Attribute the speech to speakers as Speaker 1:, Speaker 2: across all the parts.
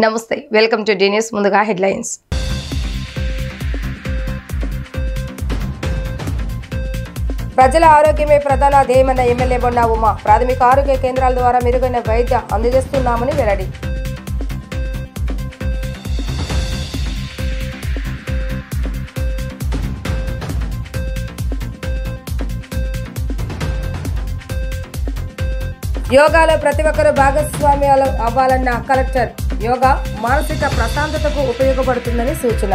Speaker 1: నమస్తే welcome to D news ముందుగా headlines ప్రజల ఆరోగ్యమే ప్రధాన ధ్యేయమన్న ఎమ్మెల్యే బొండా ఉమా ప్రాథమిక ఆరోగ్య కేంద్రాల ద్వారా మెరుగైన వైద్య అందజేస్తున్నామని వెల్లడి యోగాలో ప్రతి ఒక్కరూ భాగస్వామ్యాలు అవ్వాలన్న కలెక్టర్ యోగా మానసిక ప్రశాంతతకు ఉపయోగపడుతుందని సూచన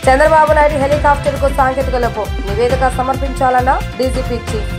Speaker 1: చంద్రబాబు నాయుడు హెలికాప్టర్కు సాంకేతిక లోపం నివేదిక సమర్పించాలన్న డీజీపీ చీఫ్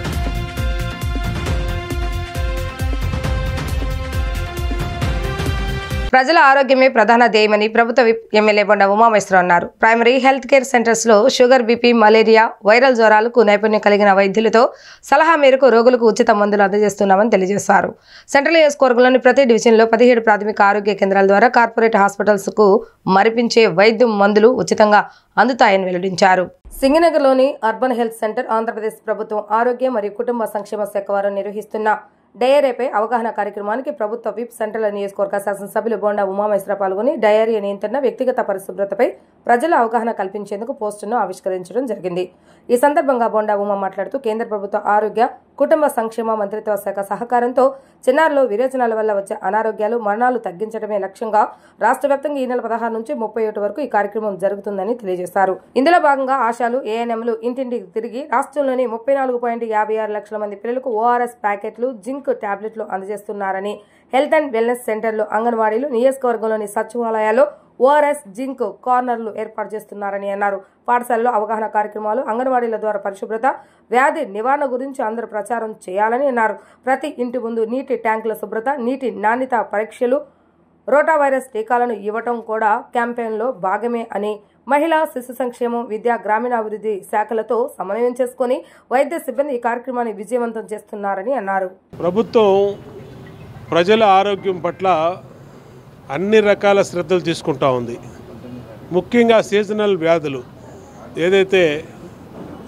Speaker 1: ప్రజల ఆరోగ్యమే ప్రధాన ధ్యేయమని ప్రభుత్వ విప్ ఎమ్మెల్యే బొండా ఉమామేశ్వరరావు అన్నారు. ప్రైమరీ హెల్త్ కేర్ సెంటర్స్ లో షుగర్, బీపీ, మలేరియా, వైరల్ జ్వరాలకు నైపుణ్యం కలిగిన వైద్యులతో సలహా మేరకు రోగులకు ఉచిత మందులు అందజేస్తున్నామని తెలియజేశారు. సెంట్రల్ నియోజకవర్గంలోని ప్రతి డివిజన్లో 17 ప్రాథమిక ఆరోగ్య కేంద్రాల ద్వారా కార్పొరేట్ హాస్పిటల్స్ కు మరిపించే వైద్యం మందులు ఉచితంగా అందుతాయని వెల్లడించారు. సింగనగర్లోని అర్బన్ హెల్త్ సెంటర్ ఆంధ్రప్రదేశ్ ప్రభుత్వం ఆరోగ్య మరియు కుటుంబ సంక్షేమ శాఖ వారు నిర్వహిస్తున్న డయేరియాపై అవగాహన కార్యక్రమానికి ప్రభుత్వ విప్ సెంట్రల్ నియోజకవర్గ శాసనసభ్యులు బొండా ఉమామేశ్వరరావు పాల్గొని డయేరియా నియంత్రణ, వ్యక్తిగత పరిశుభ్రతపై ప్రజల అవగాహన కల్పించేందుకు పోస్టును ఆవిష్కరించడం జరిగింది. ఈ సందర్భంగా బొండా ఉమా మాట్లాడుతూ కేంద్ర ప్రభుత్వ ఆరోగ్య కుటుంబ సంక్షేమ మంత్రిత్వ శాఖ సహకారంతో చిన్నారులు విరేచనాల వల్ల వచ్చే అనారోగ్యాలు, మరణాలు తగ్గించడమే లక్ష్యంగా రాష్ట్ర వ్యాప్తంగా ఈ నెల 16 నుంచి 31 వరకు ఈ కార్యక్రమం జరుగుతుందని తెలియజేశారు. ఇందులో భాగంగా ఆశాలు, ఏఎన్ఎంలు ఇంటింటికి తిరిగి రాష్ట్రంలోని 34.56 లక్షల మంది పిల్లలకు ఓఆర్ఎస్ ప్యాకెట్లు, జింక్ టాబ్లెట్లు అందజేస్తున్నారని, హెల్త్ అండ్ వెల్నెస్ సెంటర్లు, అంగన్వాడీలు, నియోజకవర్గంలోని సచివాలయాల్లో ఓఆర్ఎస్, జింక్ కార్నర్లు ఏర్పాటు చేస్తున్నారని అన్నారు. పాఠశాలలో అవగాహన కార్యక్రమాలు, అంగన్వాడీల ద్వారా పరిశుభ్రత, వ్యాధి నివారణ గురించి అందరూ ప్రచారం చేయాలని అన్నారు. ప్రతి ఇంటి ముందు నీటి ట్యాంకుల శుభ్రత, నీటి నాణ్యత పరీక్షలు, రోటా వైరస్ టీకాలను ఇవ్వటం కూడా క్యాంపెయిన్లో భాగమే అని, మహిళా శిశు సంక్షేమం, విద్యా గ్రామీణాభివృద్ధి శాఖలతో సమన్వయం చేసుకుని వైద్య సిబ్బంది ఈ కార్యక్రమాన్ని విజయవంతం చేస్తున్నారని అన్నారు.
Speaker 2: ప్రభుత్వం ప్రజల ఆరోగ్యం పట్ల అన్ని రకాల శ్రద్ధలు తీసుకుంటా ఉంది. ముఖ్యంగా సీజనల్ వ్యాధులు ఏదైతే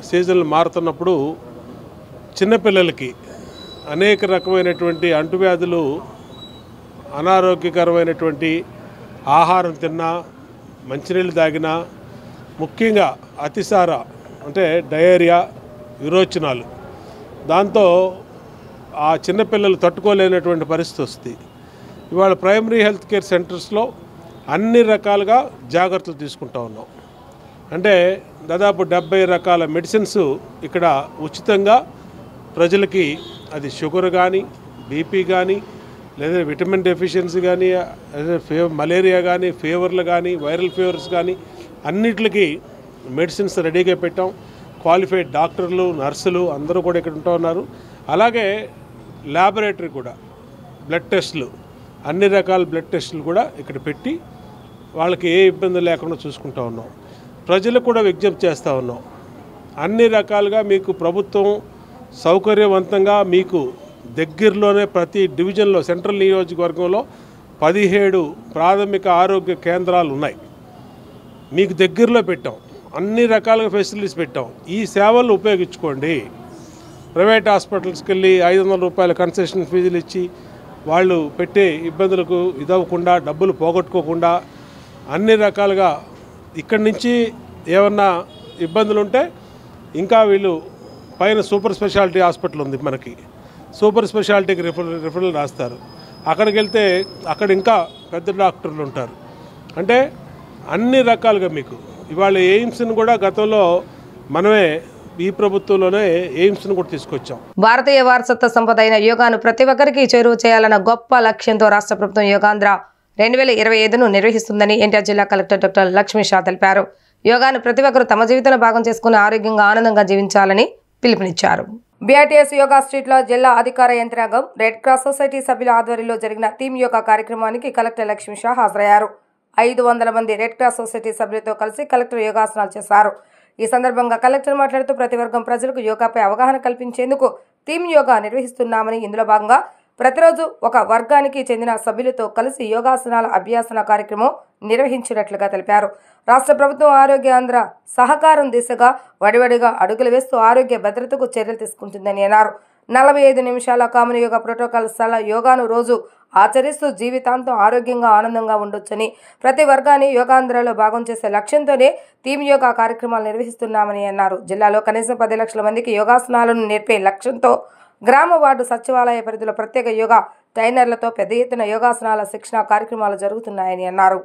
Speaker 2: సీజన్లు మారుతున్నప్పుడు చిన్నపిల్లలకి అనేక రకమైనటువంటి అంటువ్యాధులు, అనారోగ్యకరమైనటువంటి ఆహారం తిన్నా, మంచినీళ్ళు తాగినా, ముఖ్యంగా అతిసార అంటే డయేరియా, విరోచనాలు, దాంతో ఆ చిన్నపిల్లలు తట్టుకోలేనటువంటి పరిస్థితి వస్తుంది. ఇవాళ ప్రైమరీ హెల్త్ కేర్ సెంటర్స్లో అన్ని రకాలుగా జాగ్రత్తలు తీసుకుంటా ఉన్నాం. అంటే దాదాపు 70 రకాల మెడిసిన్స్ ఇక్కడ ఉచితంగా ప్రజలకి, అది షుగర్ కానీ, బీపీ కానీ, లేదా విటమిన్ డెఫిషియన్సీ కానీ, మలేరియా కానీ, ఫీవర్లు కానీ, వైరల్ ఫీవర్స్ కానీ, అన్నిటికి మెడిసిన్స్ రెడీగా పెట్టాం. క్వాలిఫైడ్ డాక్టర్లు, నర్సులు అందరూ కూడా ఇక్కడ ఉంటూ ఉన్నారు. అలాగే ల్యాబొరేటరీ కూడా బ్లడ్ టెస్టులు, అన్ని రకాల బ్లడ్ టెస్టులు కూడా ఇక్కడ పెట్టి వాళ్ళకి ఏ ఇబ్బంది లేకుండా చూసుకుంటూ ఉన్నాం. ప్రజలకు కూడా విజ్ఞప్తి చేస్తూ ఉన్నాం. అన్ని రకాలుగా మీకు ప్రభుత్వం సౌకర్యవంతంగా మీకు దగ్గరలోనే ప్రతి డివిజన్లో, సెంట్రల్ నియోజకవర్గంలో 17 ప్రాథమిక ఆరోగ్య కేంద్రాలు ఉన్నాయి. మీకు దగ్గరలో పెట్టాం, అన్ని రకాలుగా ఫెసిలిటీస్ పెట్టాం. ఈ సేవలు ఉపయోగించుకోండి. ప్రైవేట్ హాస్పిటల్స్కి వెళ్ళి 500 రూపాయల కన్సెషన్ ఫీజులు ఇచ్చి వాళ్ళు పెట్టే ఇబ్బందులకు ఇదవ్వకుండా, డబ్బులు పోగొట్టుకోకుండా అన్ని రకాలుగా ఇక్కడి నుంచి ఏమన్నా ఇబ్బందులు ఉంటే ఇంకా వీళ్ళు పైన సూపర్ స్పెషాలిటీ హాస్పిటల్ ఉంది మనకి, సూపర్ స్పెషాలిటీకి రిఫరల్ రాస్తారు. అక్కడికి వెళ్తే అక్కడ ఇంకా పెద్ద డాక్టర్లు ఉంటారు. అంటే అన్ని రకాలుగా మీకు ఇవాళ ఎయిమ్స్ని కూడా గతంలో మనమే ఈ ప్రభుత్వంలోనే ఎయిమ్స్ను కూడా తీసుకొచ్చాం.
Speaker 1: భారతీయ వారసత్వ సంపద అయిన యోగాను ప్రతి ఒక్కరికి చేరువ చేయాలన్న గొప్ప లక్ష్యంతో రాష్ట్ర ప్రభుత్వం యోగాంధ్ర 2025ను నిర్వహిస్తుందని ఎన్టీఆర్ జిల్లా కలెక్టర్ డాక్టర్ లక్ష్మీ షా తెలిపారు. యోగాను ప్రతి ఒక్కరూ తమ జీవితంలో భాగం చేసుకుని ఆరోగ్యంగా, ఆనందంగా జీవించాలని పిలుపునిచ్చారు. బీఆర్టీఎస్ యోగా స్ట్రీట్లో జిల్లా అధికార యంత్రాంగం, రెడ్ క్రాస్ సొసైటీ సభ్యుల ఆధ్వర్యంలో జరిగిన థీమ్ యోగా కార్యక్రమానికి కలెక్టర్ లక్ష్మీ షా హాజరయ్యారు. 500 మంది రెడ్ క్రాస్ సొసైటీ సభ్యులతో కలిసి కలెక్టర్ యోగాసనాలు చేశారు. ఈ సందర్భంగా కలెక్టర్ మాట్లాడుతూ ప్రతి వర్గం ప్రజలకు యోగాపై అవగాహన కల్పించేందుకు థీమ్ యోగా నిర్వహిస్తున్నామని, ఇందులో భాగంగా ప్రతిరోజు ఒక వర్గానికి చెందిన సభ్యులతో కలిసి యోగాసనాల అభ్యాసన కార్యక్రమం నిర్వహించినట్లుగా తెలిపారు. రాష్ట్ర ప్రభుత్వం ఆరోగ్యాంధ్ర సహకారం దిశగా వడివడిగా అడుగులు వేస్తూ ఆరోగ్య భద్రతకు చర్యలు తీసుకుంటుందని అన్నారు. 45 నిమిషాల కామన్ యోగా ప్రోటోకాల్ స్థల యోగాను రోజు ఆచరిస్తూ జీవితాంతం ఆరోగ్యంగా ఆనందంగా ఉండొచ్చని, ప్రతి వర్గాన్ని యోగాంధ్రలో భాగం చేసే లక్ష్యంతోనే టీమ్ యోగా కార్యక్రమాలు నిర్వహిస్తున్నామని అన్నారు. జిల్లాలో కనీసం 10 లక్షల మందికి యోగాసనాలను నేర్పే లక్ష్యంతో గ్రామ వార్డు సచివాలయ పరిధిలో ప్రత్యేక యోగా ట్రైనర్లతో పెద్ద ఎత్తున యోగాసనాల శిక్షణ కార్యక్రమాలు జరుగుతున్నాయని అన్నారు.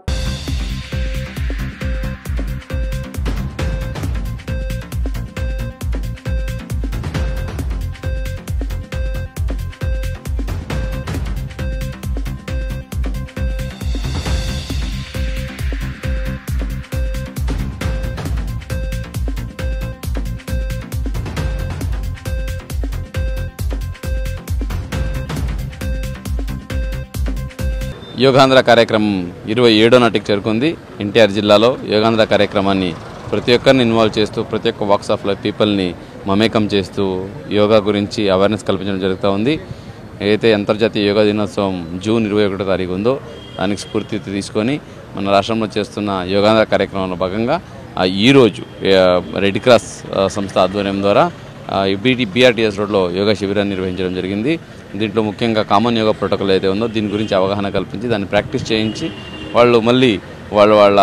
Speaker 3: యోగాంధ్ర కార్యక్రమం 27వ నాటికి చేరుకుంది. ఎన్టీఆర్ జిల్లాలో యోగాంధ్ర కార్యక్రమాన్ని ప్రతి ఒక్కరిని ఇన్వాల్వ్ చేస్తూ ప్రతి ఒక్క వాక్స్ ఆఫ్ లైఫ్ పీపుల్ని మమేకం చేస్తూ యోగా గురించి అవేర్నెస్ కల్పించడం జరుగుతూ ఉంది. ఏదైతే అంతర్జాతీయ యోగా దినోత్సవం జూన్ 21వ తారీఖు ఉందో దానికి స్ఫూర్తి తీసుకొని మన రాష్ట్రంలో చేస్తున్న యోగాంధ్ర కార్యక్రమంలో భాగంగా ఈరోజు రెడ్ క్రాస్ సంస్థ ఆధ్వర్యం ద్వారా BRTS రోడ్లో యోగా శిబిరాన్ని నిర్వహించడం జరిగింది. దీంట్లో ముఖ్యంగా కామన్ యోగా ప్రోటోకాల్ అయితే ఉందో దీని గురించి అవగాహన కల్పించి దాన్ని ప్రాక్టీస్ చేయించి వాళ్ళు మళ్ళీ వాళ్ళ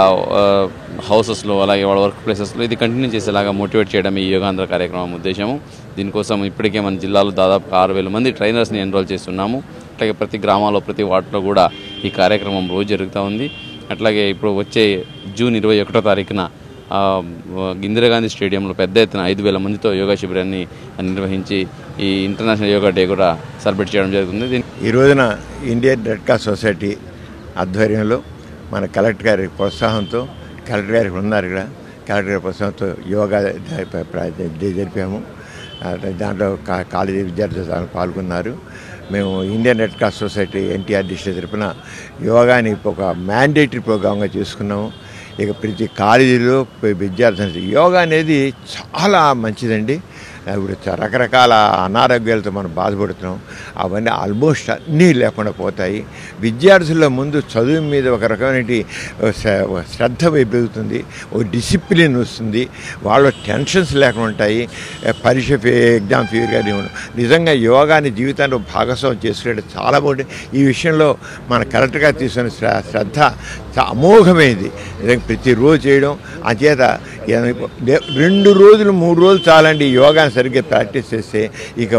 Speaker 3: హౌసెస్లో అలాగే వాళ్ళ వర్క్ ప్లేసెస్లో ఇది కంటిన్యూ చేసేలాగా మోటివేట్ చేయడం ఈ యోగాంధ్ర కార్యక్రమం ఉద్దేశము. దీనికోసం ఇప్పటికే మన జిల్లాలో దాదాపు 6,000 మంది ట్రైనర్స్ని ఎన్రోల్ చేస్తున్నాము. అట్లాగే ప్రతి గ్రామాల్లో ప్రతి వార్డులో కూడా ఈ కార్యక్రమం రోజు జరుగుతూ ఉంది. అట్లాగే ఇప్పుడు వచ్చే జూన్ 21వ తారీఖున ఇందిరాగాంధీ స్టేడియంలో పెద్ద ఎత్తున 5,000 మందితో యోగా శిబిరాన్ని నిర్వహించి ఈ ఇంటర్నేషనల్ యోగా డే కూడా సెలబ్రేట్ చేయడం జరుగుతుంది.
Speaker 4: ఈ రోజున ఇండియన్ రెడ్ క్రాస్ సొసైటీ ఆధ్వర్యంలో మన కలెక్టర్ గారి ప్రోత్సాహంతో, కలెక్టర్ గారికి ఉన్నారు ఇక్కడ, కలెక్టర్ గారి ప్రోత్సాహంతో యోగా జరిపాము. దాంట్లో కాలేజీ విద్యార్థులు పాల్గొన్నారు. మేము Indian red cross society NTR district తరపున యోగాని ఒక మ్యాండేటరీ ప్రోగ్రామ్గా చేసుకున్నాము. ఇక ప్రతి కాలేజీలో విద్యార్థులు యోగా అనేది చాలా మంచిదండి. ఇప్పుడు రకరకాల అనారోగ్యాలతో మనం బాధపడుతున్నాం. అవన్నీ ఆల్మోస్ట్ అన్నీ లేకుండా పోతాయి. విద్యార్థుల ముందు చదువు మీద ఒక రకమైన శ్రద్ధ పెరుగుతుంది, ఒక డిసిప్లిన్ వస్తుంది, వాళ్ళ టెన్షన్స్ లేకుండా ఉంటాయి. పరీక్ష ఎగ్జామ్ ఫీవర్ కానీ నిజంగా యోగాని జీవితాన్ని భాగస్వామ్యం చేసుకునే చాలా బాగుంటుంది. ఈ విషయంలో మన కరెక్ట్గా తీసుకున్న శ్రద్ధ అమోఘమైంది. ప్రతిరోజు చేయడం అంచేత 2 రోజులు 3 రోజులు చాలండి యోగాని సరిగ్గా ప్రాక్టీస్ చేస్తే ఇక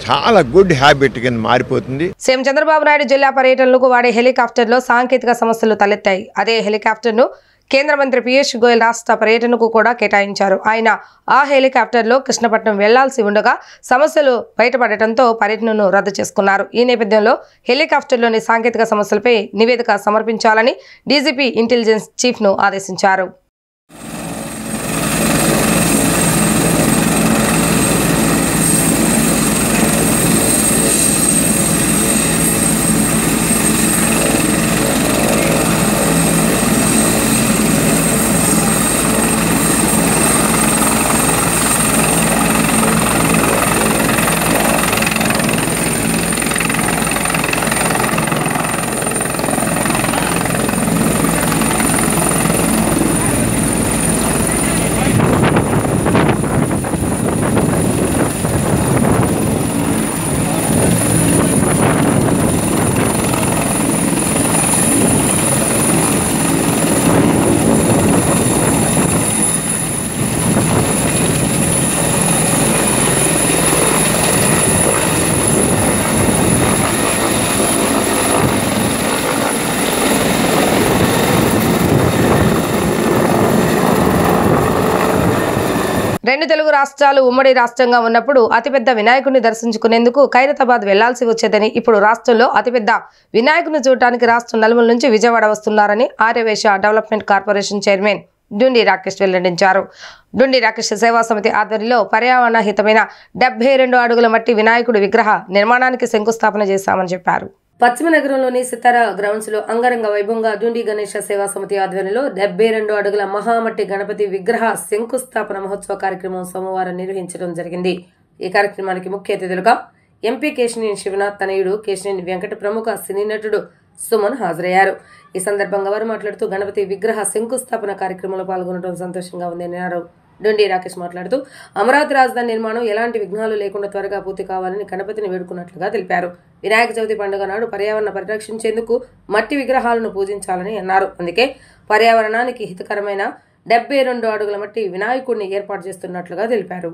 Speaker 4: చాలా గుడ్ హ్యాబిట్ కింద మారిపోతుంది.
Speaker 1: సీఎం చంద్రబాబు నాయుడు జిల్లా పర్యటనలకు వాడే హెలికాప్టర్లో సాంకేతిక సమస్యలు తలెత్తాయి. అదే హెలికాప్టర్ను కేంద్ర మంత్రి పీయూష్ గోయల్ రాష్ట్ర పర్యటనకు కూడా కేటాయించారు. ఆయన ఆ హెలికాప్టర్లో కృష్ణపట్నం వెళ్లాల్సి ఉండగా సమస్యలు బయటపడటంతో పర్యటనను రద్దు చేసుకున్నారు. ఈ నేపథ్యంలో హెలికాప్టర్లోని సాంకేతిక సమస్యలపై నివేదిక సమర్పించాలని డీజీపీ ఇంటెలిజెన్స్ చీఫ్ను ఆదేశించారు. రెండు తెలుగు రాష్ట్రాలు ఉమ్మడి రాష్ట్రంగా ఉన్నప్పుడు అతిపెద్ద వినాయకుడిని దర్శించుకునేందుకు ఖైరతాబాద్ వెళ్లాల్సి వచ్చేదని, ఇప్పుడు రాష్ట్రంలో అతిపెద్ద వినాయకుడిని చూడటానికి రాష్ట్రం నలుమూల నుంచి విజయవాడ వస్తున్నారని Aryavysya development corporation chairman డుండి Rakesh వెల్లడించారు. డుండి రాకేష్ సేవా సమితి ఆధ్వర్యంలో పర్యావరణ హితమైన 72 అడుగుల మట్టి వినాయకుడి విగ్రహ నిర్మాణానికి శంకుస్థాపన చేశామని చెప్పారు. పశ్చిమ నగరంలోని సితారా గ్రౌండ్స్ లో అంగరంగ వైభవంగా డుండి గణేష సేవా సమితి ఆధ్వర్యంలో 72 అడుగుల మహామట్టి గణపతి విగ్రహ శంకుస్థాపన మహోత్సవ కార్యక్రమం సోమవారం నిర్వహించడం జరిగింది. ఈ కార్యక్రమానికి ముఖ్య అతిథులుగా ఎంపీ కేశినేని శివనాథ్ తనయుడు కేశినేని వెంకట ప్రముఖ సినీ నటుడు సుమన్ హాజరయ్యారు. ఈ సందర్భంగా వారు మాట్లాడుతూ గణపతి విగ్రహ శంకుస్థాపన కార్యక్రమంలో పాల్గొనడం సంతోషంగా ఉందని అన్నారు. డొండి రాకేష్ మాట్లాడుతూ అమరావతి రాజధాని నిర్మాణం ఎలాంటి విఘ్నాలు లేకుండా త్వరగా పూర్తి కావాలని గణపతిని వేడుకున్నట్లుగా తెలిపారు. వినాయక చవితి పండుగ నాడు పర్యావరణ పరిరక్షించేందుకు మట్టి విగ్రహాలను పూజించాలని అన్నారు. అందుకే పర్యావరణానికి హితకరమైన 72 అడుగుల మట్టి వినాయకుడిని ఏర్పాటు చేస్తున్నట్లుగా తెలిపారు.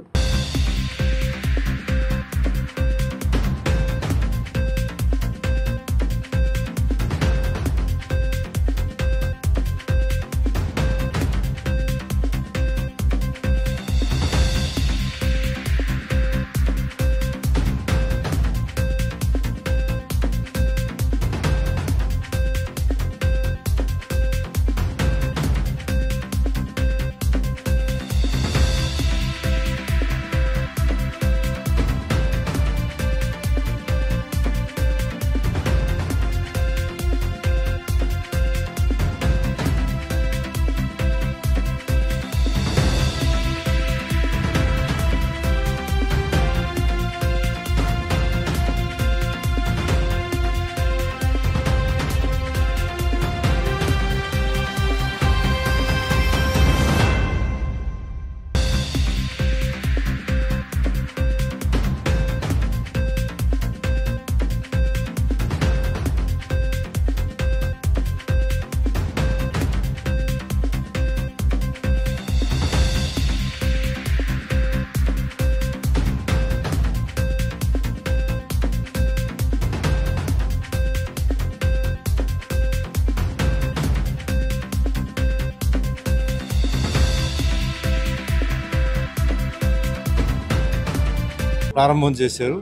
Speaker 5: ప్రారంభం చేశారు.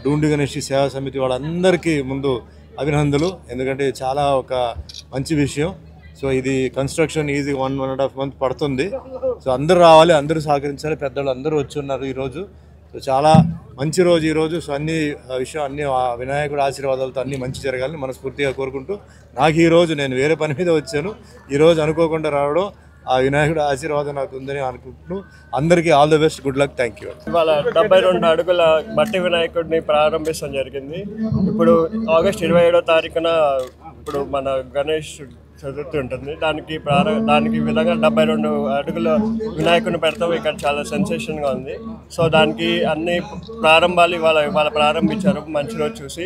Speaker 5: డూండి గణేష్ సేవా సమితి వాళ్ళందరికీ ముందు అభినందనలు. ఎందుకంటే చాలా ఒక మంచి విషయం. సో ఇది కన్స్ట్రక్షన్ ఈజీ 1.5 month పడుతుంది. సో అందరూ రావాలి, అందరూ సహకరించాలి. పెద్దలు అందరూ వచ్చి ఉన్నారు ఈరోజు. సో చాలా మంచి రోజు ఈరోజు. సో అన్ని విషయం అన్ని వినాయకుడి ఆశీర్వాదాలతో అన్నీ మంచి జరగాలని మనస్ఫూర్తిగా కోరుకుంటూ, నాకు ఈరోజు నేను వేరే పని మీద వచ్చాను, ఈరోజు అనుకోకుండా రావడం ఆ వినాయకుడి ఆశీర్వాదం నాకు ఉందని అనుకుంటున్నాను. అందరికీ all the best, good luck, thank you.
Speaker 6: ఇవాళ 72 అడుగుల మట్టి వినాయకుడిని ప్రారంభించడం జరిగింది. ఇప్పుడు ఆగస్ట్ 27వ తారీఖున ఇప్పుడు మన గణేష్ చతుర్థి ఉంటుంది. దానికి విధంగా 72 అడుగుల వినాయకుడిని పెడతాం. ఇక్కడ చాలా సెన్సేషన్గా ఉంది. సో దానికి అన్ని ప్రారంభాలు ఇవాళ ప్రారంభించారు. మంచి రోజు చూసి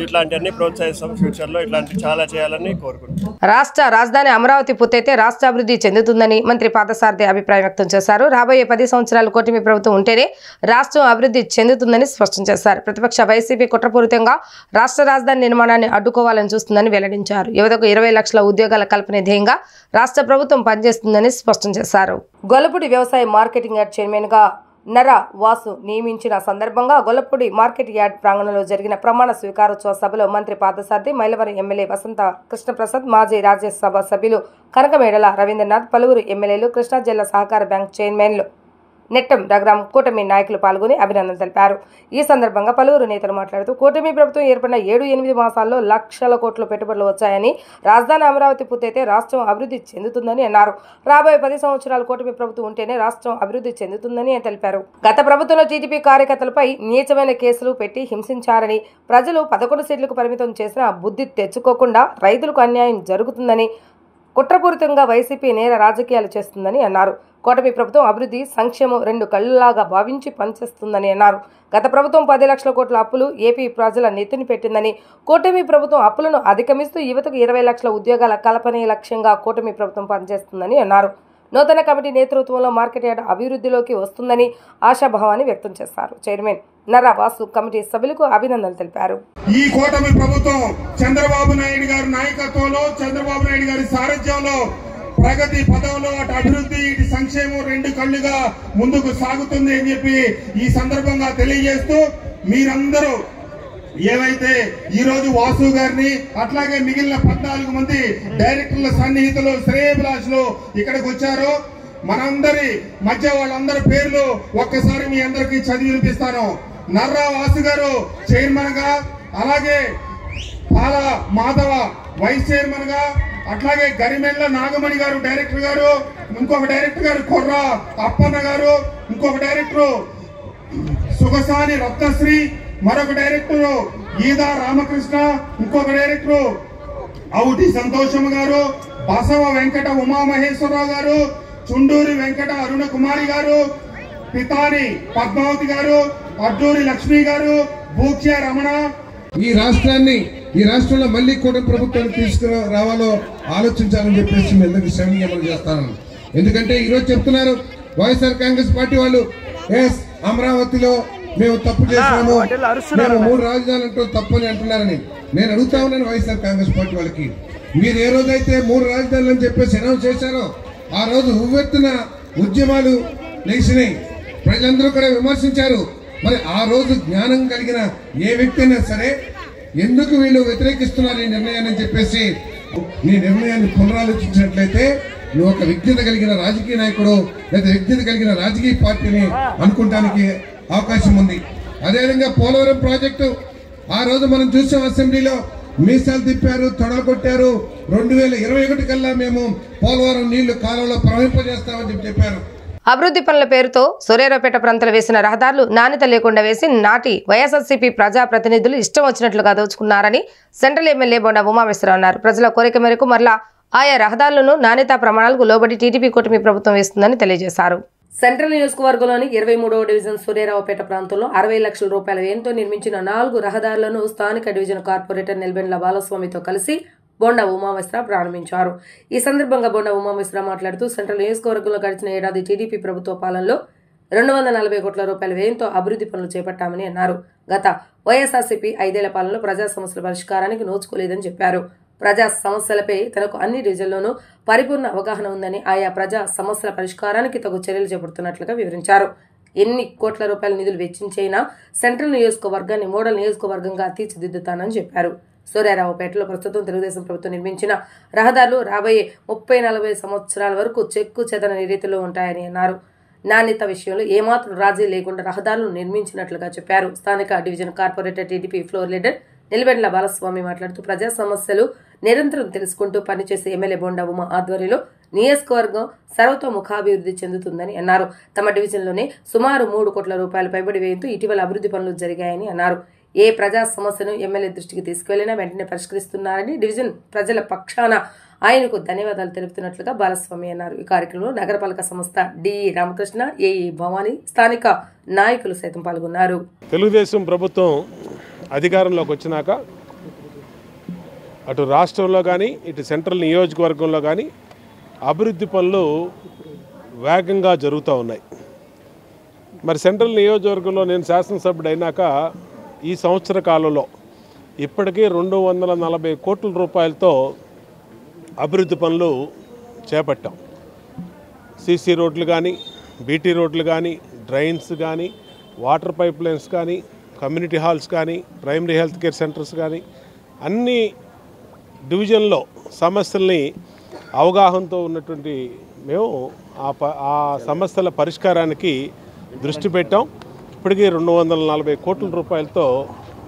Speaker 6: ఇట్లాంటివన్నీ ప్రోత్సహిస్తాం. ఫ్యూచర్లో ఇట్లాంటివి చాలా చేయాలని కోరుకుంటున్నాం.
Speaker 1: రాష్ట్ర రాజధాని అమరావతి పూర్తయితే రాష్ట్ర అభివృద్ధి చెందుతుందని మంత్రి పార్థసారథి అభిప్రాయం వ్యక్తం చేశారు. రాబోయే 10 సంవత్సరాలు కూటమి ప్రభుత్వం ఉంటేనే రాష్ట్రం అభివృద్ధి చెందుతుందని స్పష్టం చేశారు. ప్రతిపక్ష వైసీపీ కుట్రపూరితంగా రాష్ట్ర రాజధాని నిర్మాణాన్ని అడ్డుకోవాలని చూస్తుందని వెల్లడించారు. యువతకు 20 లక్షల ఉద్యోగాల కల్పన ధ్యేయంగా రాష్ట్ర ప్రభుత్వం పనిచేస్తుందని స్పష్టం చేశారు. గొల్లపూడి వ్యవసాయ మార్కెటింగ్ యార్డ్ చైర్మన్ గా నర వాసు నియమించిన సందర్భంగా గొల్లపూడి మార్కెట్ యార్డ్ ప్రాంగణంలో జరిగిన ప్రమాణ స్వీకారోత్సవ సభలో మంత్రి పార్థసారథి, మైలవరం ఎమ్మెల్యే వసంత కృష్ణప్రసాద్, మాజీ రాజ్యసభ సభ్యులు కనకమేడల రవీంద్రనాథ్, పలువురు ఎమ్మెల్యేలు, కృష్ణా జిల్లా సహకార బ్యాంక్ చైర్మన్లు, నెట్టం రఘురాం కూటమి నాయకులు పాల్గొని అభినందనలు తెలిపారు. ఈ సందర్భంగా పలువురు నేతలు మాట్లాడుతూ కూటమి ప్రభుత్వం ఏర్పడిన 7-8 మాసాల్లో లక్షల కోట్ల పెట్టుబడులు వచ్చాయని, రాజధాని అమరావతి పూర్తయితే రాష్ట్రం అభివృద్ధి చెందుతుందని అన్నారు. రాబోయే 10 సంవత్సరాలు కూటమి ప్రభుత్వం ఉంటేనే రాష్ట్రం అభివృద్ధి చెందుతుందని తెలిపారు. గత ప్రభుత్వంలో టీడీపీ కార్యకర్తలపై నీచమైన కేసులు పెట్టి హింసించారని, ప్రజలు 11 సీట్లకు పరిమితం చేసిన బుద్ధి తెచ్చుకోకుండా రైతులకు అన్యాయం జరుగుతుందని, కుట్రపూరితంగా వైసీపీ నేర రాజకీయాలు చేస్తుందని అన్నారు. కూటమి ప్రభుత్వం అభివృద్ధి, సంక్షేమం 2 కళ్ళలాగా భావించి పనిచేస్తుందని అన్నారు. గత ప్రభుత్వం 10 లక్షల కోట్ల అప్పులు ఏపీ ప్రజల నెత్తిని పెట్టిందని, కూటమి ప్రభుత్వం అప్పులను అధిగమిస్తూ యువతకు 20 లక్షల ఉద్యోగాల కల్పనే లక్ష్యంగా కూటమి ప్రభుత్వం పనిచేస్తుందని అన్నారు. నూతన కమిటీ నేతృత్వంలో మార్కెట్ యార్డ్ అభివృద్ధిలోకి వస్తుందని ఆశాభావాన్ని వ్యక్తం చేశారు. చైర్మన్ నర్రా వాసు కమిటీ సభ్యులకు అభినందనలు తెలిపారు.
Speaker 7: ఈ కూటమి ప్రభుత్వం చంద్రబాబు నాయుడు గారి నాయకత్వంలో, చంద్రబాబు నాయుడు గారి సారథ్యంలో ప్రగతి పదవిలో అటు అభివృద్ధి, ఇటు సంక్షేమం 2 కళ్ళుగా ముందుకు సాగుతుంది అని చెప్పి ఈ సందర్భంగా తెలియజేస్తూ, మీరందరూ ఏవైతే ఈ రోజు వాసు గారిని అట్లాగే మిగిలిన 14 మంది డైరెక్టర్ల సన్నిహితులు, శ్రేయభిలాషులు ఇక్కడికి వచ్చారో, మనందరి మధ్య వాళ్ళందరి పేర్లు ఒక్కసారి మీ అందరికీ చదివి వినిపిస్తాను. నర్రా వాసు గారు చైర్మన్ గా, అలాగే పాల మాధవ వైస్ చైర్మన్ గా, అట్లాగే గరిమెళ్ళ నాగమణి గారు డైరెక్టర్ గారు, ఇంకొక డైరెక్టర్ గారు కొర్ర అప్పన్న గారు, ఇంకొక డైరెక్టర్ సుగసాని రత్నశ్రీ, మరొక డైరెక్టర్ ఈదా రామకృష్ణ, ఇంకొక డైరెక్టర్ అవుటి సంతోషం గారు, బసవ వెంకట ఉమామహేశ్వరరావు గారు, చుండూరి వెంకట అరుణ కుమారి గారు, పితాని పద్మావతి గారు, అడ్డూరి లక్ష్మి గారు, భూక్ష్య రమణ.
Speaker 8: ఈ రాష్ట్రంలో మళ్ళీ కూడా ప్రభుత్వాన్ని తీసుకురావాలో ఆలోచించాలని చెప్పేసి మీ అందరికీ శ్రమణీయమలు చేస్తాను. ఎందుకంటే ఈరోజు చెప్తున్నారు వైఎస్ఆర్ కాంగ్రెస్ పార్టీ వాళ్ళు, ఎస్ అమరావతిలో మేము తప్పు చేస్తున్నాము, మేము 3 రాజధానులు అంటూ తప్పని అంటున్నారని. నేను అడుగుతా ఉన్నాను వైఎస్ఆర్ కాంగ్రెస్ పార్టీ వాళ్ళకి, మీరు ఏ రోజైతే 3 రాజధానులు అని చెప్పేసి అనౌన్స్ చేశారో ఆ రోజు ఉవ్వెత్తున ఉద్యమాలు లేచినాయి, ప్రజలందరూ కూడా విమర్శించారు. మరి ఆ రోజు జ్ఞానం కలిగిన ఏ వ్యక్తి అయినా సరే ఎందుకు వీళ్ళు వ్యతిరేకిస్తున్నారు ఈ నిర్ణయాన్ని అని చెప్పేసి నీ నిర్ణయాన్ని పునరాలోచించినట్లయితే నువ్వు ఒక విజ్ఞత కలిగిన రాజకీయ నాయకుడు లేదా విజ్ఞత కలిగిన రాజకీయ పార్టీని అనుకోవడానికి అవకాశం ఉంది. అదేవిధంగా పోలవరం ప్రాజెక్టు ఆ రోజు మనం చూసాం, అసెంబ్లీలో మీసాలు తిప్పారు, తొడలు కొట్టారు. 2021 కల్లా మేము పోలవరం నీళ్లు కాలంలో ప్రవహింపజేస్తామని చెప్పారు.
Speaker 1: అభివృద్ధి పనుల పేరుతో సూర్యారావుపేట ప్రాంతంలో వేసిన రహదారులు నాణ్యత లేకుండా వేసి నాటి వైఎస్ఆర్సీపీ ప్రజాప్రతినిధులు ఇష్టం వచ్చినట్లుగా దోచుకున్నారని సెంట్రల్ ఎమ్మెల్యే బొండా ఉమామేశ్వరరావు అన్నారు. ప్రజల కోరిక మేరకు మరలా ఆయా రహదారులను నాణ్యతా ప్రమాణాలకు లోబడి టీడీపీ కూటమి ప్రభుత్వం వేస్తుందని తెలియజేశారు. సెంట్రల్ నియోజకవర్గంలోని 23వ డివిజన్ సూర్యారావుపేట ప్రాంతంలో 60 లక్షల రూపాయల వ్యయంతో నిర్మించిన 4 రహదారులను స్థానిక డివిజన్ కార్పొరేటర్ నెల్బెండ్ల బాలస్వామితో కలిసి బొండా ఉమామేశ్వరరావు ప్రారంభించారు. ఈ సందర్భంగా బొండా ఉమామేశ్వరరావు మాట్లాడుతూ సెంట్రల్ నియోజకవర్గంలో గడిచిన ఏడాది టీడీపీ ప్రభుత్వ పాలనలో 240 కోట్ల రూపాయల వ్యయంతో అభివృద్ధి పనులు చేపట్టామని అన్నారు. గత వైఎస్ఆర్సీపీ 5 ఏళ్ల పాలనలో ప్రజా సమస్యల పరిష్కారానికి నోచుకోలేదని చెప్పారు. ప్రజా సమస్యలపై తనకు అన్ని డివిజన్లోనూ పరిపూర్ణ అవగాహన ఉందని, ఆయా ప్రజా సమస్యల పరిష్కారానికి తగు చర్యలు చేపడుతున్నట్లుగా వివరించారు. ఎన్ని కోట్ల రూపాయల నిధులు వెచ్చించైనా సెంట్రల్ నియోజకవర్గాన్ని మోడల్ నియోజకవర్గంగా తీర్చిదిద్దుతానని చెప్పారు. సూర్యారావుపేటలో ప్రస్తుతం తెలుగుదేశం ప్రభుత్వం నిర్మించిన రహదారులు రాబోయే 30-40 సంవత్సరాల వరకు చెక్కు చెదరని రీతిలో ఉంటాయని అన్నారు. నాణ్యత విషయంలో ఏమాత్రం రాజీ లేకుండా రహదారులు నిర్మించినట్లుగా చెప్పారు. స్థానిక division corporator TDP floor leader Nelbendla Balaswami మాట్లాడుతూ ప్రజా సమస్యలు నిరంతరం తెలుసుకుంటూ పనిచేసే ఎమ్మెల్యే బొండా ఉమా ఆధ్వర్యంలో నియోజకవర్గం సర్వతోముఖాభివృద్ధి చెందుతుందని అన్నారు. తమ డివిజన్లోనే సుమారు 3 కోట్ల రూపాయల పైబడి వ్యయంతో ఇటీవల అభివృద్ధి పనులు జరిగాయని అన్నారు. ఏ ప్రజా సమస్యను ఎమ్మెల్యే దృష్టికి తీసుకువెళ్లినా వెంటనే పరిష్కరిస్తున్నారని, డివిజన్ ప్రజల పక్షాన ఆయనకు ధన్యవాదాలు తెలుపుతున్నట్లుగా బాలస్వామి అన్నారు. ఈ కార్యక్రమంలో నగరపాలక సంస్థ డిఈ రామకృష్ణ, ఏఈ భవానీ, స్థానిక నాయకులు సైతం పాల్గొన్నారు.
Speaker 2: తెలుగుదేశం ప్రభుత్వం అధికారంలోకి వచ్చినాక అటు రాష్ట్రంలో కానీ ఇటు సెంట్రల్ నియోజకవర్గంలో కానీ అభివృద్ధి పనులు వేగంగా జరుగుతూ ఉన్నాయి. మరి సెంట్రల్ నియోజకవర్గంలో నేను శాసనసభ్యుడు అయినాక ఈ సంవత్సర కాలంలో ఇప్పటికీ 240 కోట్ల రూపాయలతో అభివృద్ధి పనులు చేపట్టాం. సీసీ రోడ్లు కానీ, బీటీ రోడ్లు కానీ, డ్రైన్స్ కానీ, వాటర్ పైప్ లైన్స్ కానీ, కమ్యూనిటీ హాల్స్ కానీ, ప్రైమరీ హెల్త్ కేర్ సెంటర్స్ కానీ అన్ని డివిజన్లో సమస్యల్ని అవగాహనతో ఉన్నటువంటి మేము ఆ సమస్యల పరిష్కారానికి దృష్టి పెట్టాం. ఇప్పటికీ 240 కోట్ల రూపాయలతో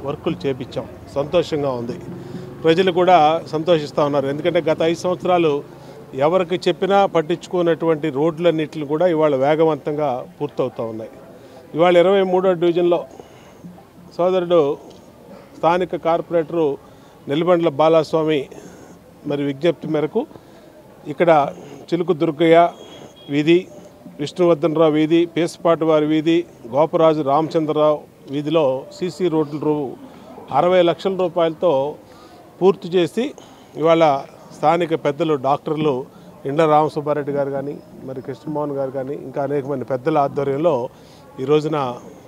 Speaker 2: వర్కులు చేపించాం. సంతోషంగా ఉంది. ప్రజలు కూడా సంతోషిస్తూ ఉన్నారు. ఎందుకంటే గత 5 సంవత్సరాలు ఎవరికి చెప్పినా పట్టించుకున్నటువంటి రోడ్లన్నింటిని కూడా ఇవాళ వేగవంతంగా పూర్తవుతూ ఉన్నాయి. ఇవాళ 23వ డివిజన్లో సోదరుడు స్థానిక కార్పొరేటరు నెల్లిబండ్ల బాలస్వామి మరి విజ్ఞప్తి మేరకు ఇక్కడ చిలుకు దుర్గయ్య వీధి, విష్ణువర్ధనరావు వీధి, పేసపాటి వారి వీధి, గోపరాజు రామచంద్రరావు వీధిలో సీసీ రోడ్లు 60 లక్షల రూపాయలతో పూర్తి చేసి ఇవాళ స్థానిక పెద్దలు డాక్టర్లు ఇండ్ల రామసుబ్బారెడ్డి గారు కానీ, మరి కృష్ణమోహన్ గారు కానీ, ఇంకా అనేక మంది పెద్దల ఆధ్వర్యంలో ఈ రోజున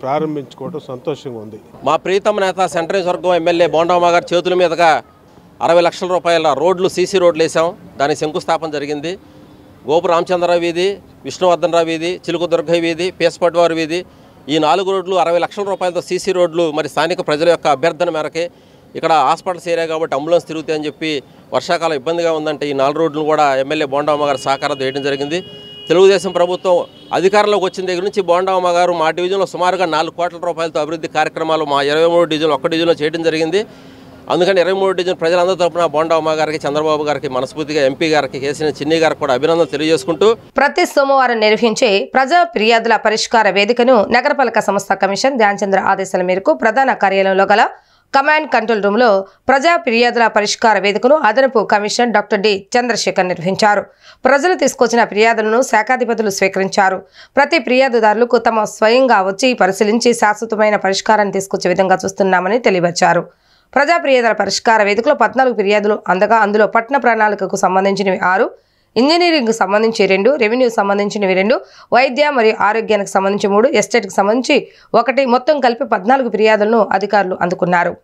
Speaker 2: ప్రారంభించుకోవడం సంతోషంగా ఉంది.
Speaker 9: మా ప్రీతమ నేత సెంట్రల్ నియోజకవర్గం ఎమ్మెల్యే బొండా ఉమా గారి చేతుల మీదుగా 60 లక్షల రూపాయల రోడ్లు, సీసీ రోడ్లు వేసాం. దానికి శంకుస్థాపన జరిగింది. గోపు రామచంద్రరావు వీధి, విష్ణువర్ధనరావు వీధి, చిలుకు దుర్గయ్య వీధి, పేసపాటివారి వీధి, ఈ 4 రోడ్లు 60 లక్షల రూపాయలతో సీసీ రోడ్లు. మరి స్థానిక ప్రజల యొక్క అభ్యర్థన మేరకే ఇక్కడ హాస్పిటల్స్ ఏరియా కాబట్టి అంబులెన్స్ తిరుగుతాయని చెప్పి వర్షాకాలం ఇబ్బందిగా ఉందంటే ఈ 4 రోడ్లు కూడా ఎమ్మెల్యే బొండా ఉమా గారు సహకారం వేయడం జరిగింది. తెలుగుదేశం ప్రభుత్వం అధికారంలోకి వచ్చిన దగ్గర నుంచి బొండా ఉమా గారు మా డివిజన్లో సుమారుగా 4 కోట్ల రూపాయలతో అభివృద్ధి కార్యక్రమాలు మా 23 డివిజన్లో ఒక్క డివిజన్లో చేయడం జరిగింది. అందుకని 23వ డివిజన్ ప్రజలందరి తరపున బోండా ఉమా గారికి, చంద్రబాబు గారికి, మనస్ఫూర్తిగా ఎంపీ గారికి, కేసీఆర్ చిన్ని గారికి కూడా అభినందనలు తెలియజేసుకుంటూ
Speaker 1: ప్రతి సోమవారం నిర్వహించే ప్రజా ఫిర్యాదుల పరిష్కార వేదికను నగరపాలక సంస్థ కమిషన్ ధ్యానచంద్ర ఆదేశాల మేరకు ప్రధాన కార్యాలయంలో గల కమాండ్ కంట్రోల్ రూమ్లో ప్రజా ఫిర్యాదుల పరిష్కార వేదికను అదనపు కమిషనర్ డాక్టర్ డి చంద్రశేఖర్ నిర్వహించారు. ప్రజలు తీసుకొచ్చిన ఫిర్యాదులను శాఖాధిపతులు స్వీకరించారు. ప్రతి ఫిర్యాదుదారులకు తమ స్వయంగా వచ్చి పరిశీలించి శాశ్వతమైన పరిష్కారాన్ని తీసుకొచ్చే విధంగా చూస్తున్నామని తెలియవచ్చారు. ప్రజా ఫిర్యాదుల పరిష్కార వేదికలో 14 ఫిర్యాదులు అందగా అందులో పట్టణ ప్రణాళికకు సంబంధించినవి 6, ఇంజనీరింగ్కు సంబంధించి 2, రెవెన్యూ సంబంధించినవి 2, వైద్య మరియు ఆరోగ్యానికి సంబంధించి 3, ఎస్టేట్కి సంబంధించి 1, మొత్తం కలిపి 14 ఫిర్యాదులను అధికారులు అందుకున్నారు.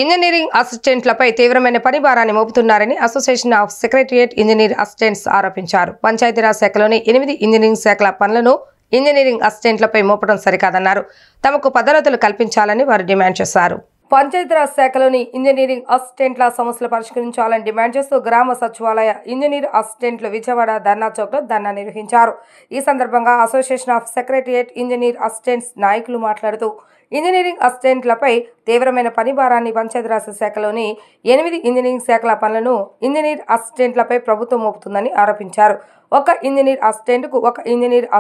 Speaker 1: ఇంజనీరింగ్ అసిస్టెంట్లపై తీవ్రమైన పని భారాన్ని మోపుతున్నారని association of secretariat engineer assistants ఆరోపించారు. పంచాయతీరాజ్ శాఖలోని 8 ఇంజనీరింగ్ శాఖల పనులను ఇంజనీరింగ్ అసిస్టెంట్లపై మోపడం సరికాదన్నారు. తమకు పదోన్నతులు కల్పించాలని వారు డిమాండ్ చేశారు. పంచాయతీరాజ్ శాఖలోని ఇంజనీరింగ్ అసిస్టెంట్ల సమస్యలు పరిష్కరించాలని డిమాండ్ చేస్తూ గ్రామ సచివాలయ ఇంజనీర్ అసిస్టెంట్లు విజయవాడ ధర్నా చౌక్లో ధర్నా నిర్వహించారు. ఈ సందర్భంగా association of secretariat engineer assistants నాయకులు మాట్లాడుతూ ఇంజనీరింగ్ అసిస్టెంట్లపై తీవ్రమైన పని భారాన్ని పంచాయతీరాజ్ శాఖలోని 8 ఇంజనీరింగ్ శాఖల పనులను ఇంజనీర్ అసిస్టెంట్లపై ప్రభుత్వం మోపుతుందని ఆరోపించారు. ఒక ఇంజనీర్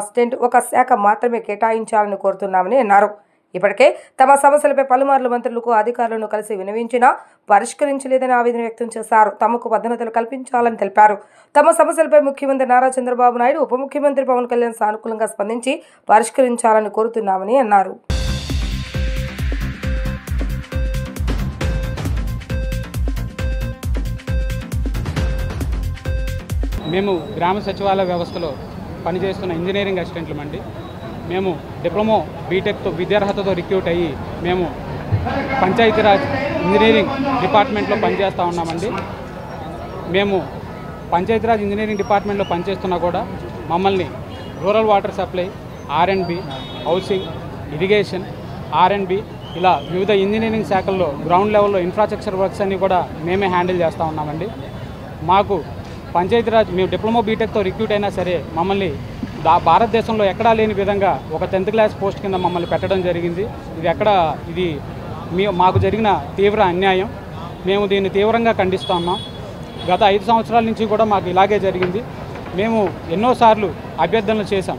Speaker 1: అసిస్టెంట్ ఒక శాఖ మాత్రమే కేటాయించాలని కోరుతున్నామని అన్నారు. ఇప్పటికే తమ సమస్యలపై పలుమార్లు మంత్రులకు అధికారులను కలిసి వినవించినా పరిష్కరించలేదని ఆవేదన వ్యక్తం చేశారు. తమకు పదోన్నతులు కల్పించాలని తెలిపారు. తమ సమస్యలపై ముఖ్యమంత్రి నారా చంద్రబాబు నాయుడు, ఉప ముఖ్యమంత్రి పవన్ కళ్యాణ్ సానుకూలంగా స్పందించి పరిష్కరించాలని కోరుతున్నామని అన్నారు.
Speaker 10: మేము గ్రామ సచివాలయ వ్యవస్థలో పనిచేస్తున్న ఇంజనీరింగ్ అసిస్టెంట్లమండి. మేము డిప్లొమా బీటెక్తో విద్యార్హతతో రిక్రూట్ అయ్యి మేము పంచాయతీరాజ్ ఇంజనీరింగ్ డిపార్ట్మెంట్లో పనిచేస్తూ ఉన్నామండి. మేము పంచాయతీరాజ్ ఇంజనీరింగ్ డిపార్ట్మెంట్లో పనిచేస్తున్నా కూడా మమ్మల్ని rural water supply, R&B, housing, irrigation, R&B ఇలా వివిధ ఇంజనీరింగ్ శాఖల్లో గ్రౌండ్ లెవెల్లో ఇన్ఫ్రాస్ట్రక్చర్ వర్క్స్ అన్నీ కూడా మేమే హ్యాండిల్ చేస్తూ ఉన్నామండి. మాకు పంచాయతీరాజ్ మేము డిప్లొమా బీటెక్తో రిక్రూట్ అయినా సరే మమ్మల్ని భారతదేశంలో ఎక్కడా లేని విధంగా ఒక 10th క్లాస్ పోస్ట్ కింద మమ్మల్ని పెట్టడం జరిగింది. ఇది మాకు జరిగిన తీవ్ర అన్యాయం. మేము దీన్ని తీవ్రంగా ఖండిస్తున్నాం. గత 5 సంవత్సరాల నుంచి కూడా మాకు ఇలాగే జరిగింది. మేము ఎన్నోసార్లు అభ్యర్థనలు చేశాం,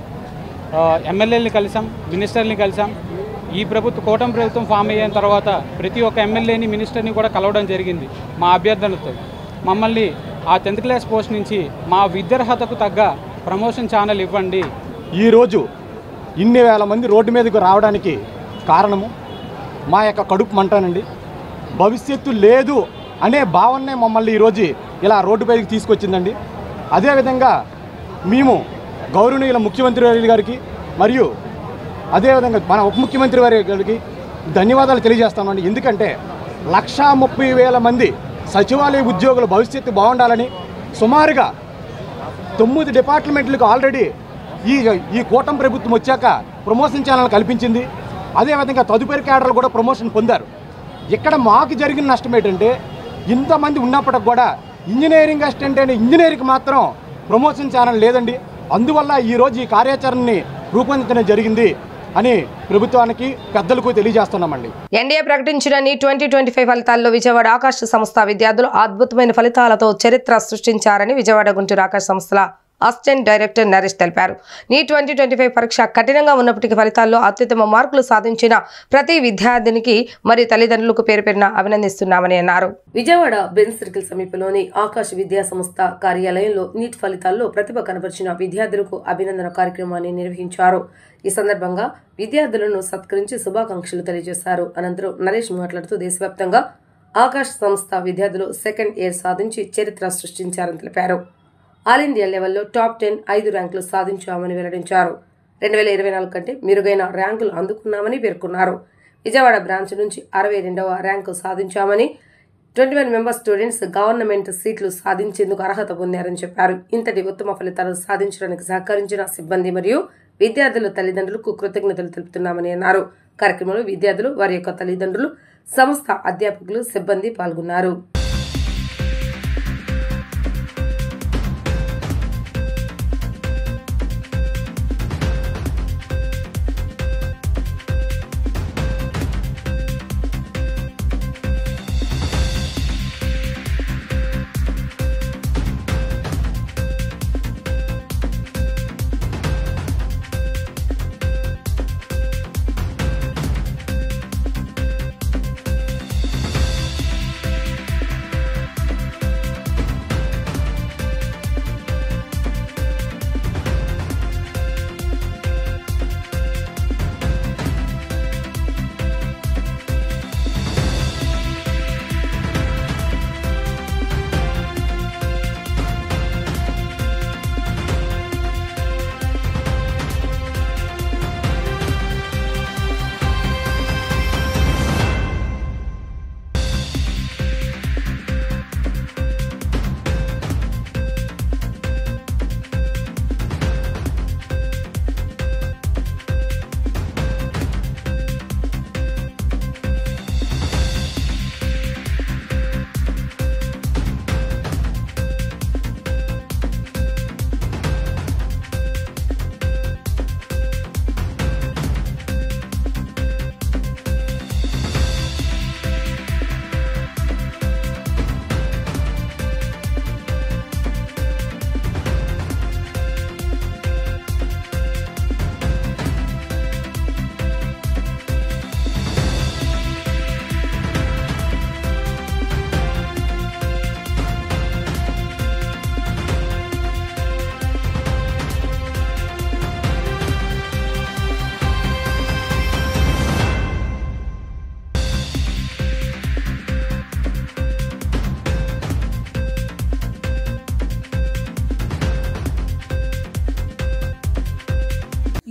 Speaker 10: ఎమ్మెల్యేలని కలిసాం, మినిస్టర్ని కలిసాం. ఈ కూటమి ప్రభుత్వం ఫామ్ అయిన తర్వాత ప్రతి ఒక్క ఎమ్మెల్యేని, మినిస్టర్ని కూడా కలవడం జరిగింది మా అభ్యర్థనలతో. మమ్మల్ని ఆ 10th క్లాస్ పోస్ట్ నుంచి మా విద్యార్హతకు తగ్గ ప్రమోషన్ ఛానల్ ఇవ్వండి.
Speaker 11: ఈరోజు ఇన్ని వేల మంది రోడ్డు మీదకు రావడానికి కారణము మా యొక్క కడుపు మంటనండి. భవిష్యత్తు లేదు అనే భావనే మమ్మల్ని ఈరోజు ఇలా రోడ్డు పైకి తీసుకొచ్చిందండి. అదేవిధంగా మేము గౌరవనీయుల ముఖ్యమంత్రి వారి గారికి మరియు అదేవిధంగా మన ఉప ముఖ్యమంత్రి వారి గారికి ధన్యవాదాలు తెలియజేస్తామండి. ఎందుకంటే 1,30,000 మంది సచివాలయ ఉద్యోగుల భవిష్యత్తు బాగుండాలని సుమారుగా 9 డిపార్ట్మెంట్లకు ఆల్రెడీ ఈ కూటమి ప్రభుత్వం వచ్చాక ప్రమోషన్ ఛానల్ కల్పించింది. అదేవిధంగా తదుపరి క్యాడర్లు కూడా ప్రమోషన్ పొందారు. ఇక్కడ మాకు జరిగిన నష్టం ఏంటంటే ఇంతమంది ఉన్నప్పటికి కూడా ఇంజనీరింగ్ అసిస్టెంట్ అనే ఇంజనీరింగ్కి మాత్రం ప్రమోషన్ ఛానల్ లేదండి. అందువల్ల ఈరోజు ఈ కార్యాచరణని రూపొందించడం జరిగింది అని ప్రభుత్వానికి పెద్దలకు తెలియజేస్తున్నామండి.
Speaker 1: ఎన్డీఏ ప్రకటించిన NEET 2025 ఫలితాల్లో విజయవాడ ఆకాశ సంస్థ విద్యార్థులు అద్భుతమైన ఫలితాలతో చరిత్ర సృష్టించారని విజయవాడ గుంటూరు ఆకాశ సంస్థల అసిస్టెంట్ డైరెక్టర్ నరేష్ తెలిపారు. నీట్ 2025 పరీక్ష కఠినంగా ఉన్నప్పటికీ ఫలితాల్లో అత్యుత్తమ మార్కులు సాధించిన ప్రతి విద్యార్థినికి మరియు తల్లిదండ్రులకు పేరున అభినందిస్తున్నామని అన్నారు. విజయవాడ బెన్ సర్కిల్ సమీపంలోని ఆకాశ్ విద్యా సంస్థ కార్యాలయంలో నీట్ ఫలితాల్లో ప్రతిభ కనబరిచిన విద్యార్థులకు అభినందన కార్యక్రమాన్ని నిర్వహించారు. ఈ సందర్భంగా విద్యార్థులను సత్కరించి శుభాకాంక్షలు తెలియజేశారు. అనంతరం నరేష్ మాట్లాడుతూ దేశవ్యాప్తంగా ఆకాశ్ సంస్థ విద్యార్థులు సెకండ్ ఇయర్ సాధించి చరిత్ర సృష్టించారని తెలిపారు. ఆల్ ఇండియా లెవెల్లో టాప్ 10 5 ర్యాంకులు సాధించామని వెల్లడించారు. 2024 కంటే మెరుగైన ర్యాంకులు అందుకున్నామని పేర్కొన్నారు. విజయవాడ బ్రాంచ్ నుంచి 62వ ర్యాంకు సాధించామని 21 మెంబర్ స్టూడెంట్స్ గవర్నమెంట్ సీట్లు సాధించేందుకు అర్హత పొందారని చెప్పారు. ఇంతటి ఉత్తమ ఫలితాలు సాధించడానికి సహకరించిన సిబ్బంది మరియు విద్యార్థుల తల్లిదండ్రులకు కృతజ్ఞతలు తెలుపుతున్నామని అన్నారు. కార్యక్రమంలో విద్యార్థులు, వారి యొక్క తల్లిదండ్రులు, సంస్థ అధ్యాపకులు, సిబ్బంది పాల్గొన్నారు.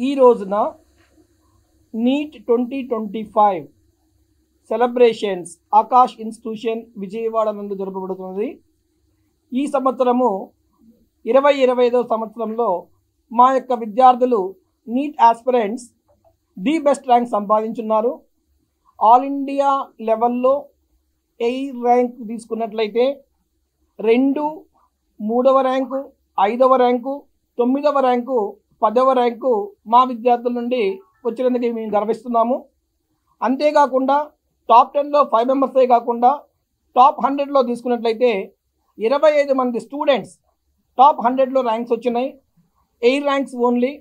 Speaker 12: ఈ రోజున NEET 2025 celebrations Aakash institution Vijayawada నందు జరపబడుతున్నది. ఈ సంవత్సరము 2025వ సంవత్సరంలో మా యొక్క విద్యార్థులు NEET aspirants the best rank సంపాదించున్నారు. ఆల్ ఇండియా లెవెల్లో ఎయిర్ ర్యాంక్ తీసుకున్నట్లయితే 2, 3వ ర్యాంకు, 5వ ర్యాంకు, 9వ ర్యాంకు, 10వ ర్యాంకు మా విద్యార్థుల నుండి వచ్చినందుకు మేము గర్విస్తున్నాము. అంతేకాకుండా టాప్ 10లో 5 మెంబర్సే కాకుండా టాప్ 100లో తీసుకున్నట్లయితే 25 మంది స్టూడెంట్స్ టాప్ 100లో ర్యాంక్స్ వచ్చినాయి. 8 ర్యాంక్స్ ఓన్లీ.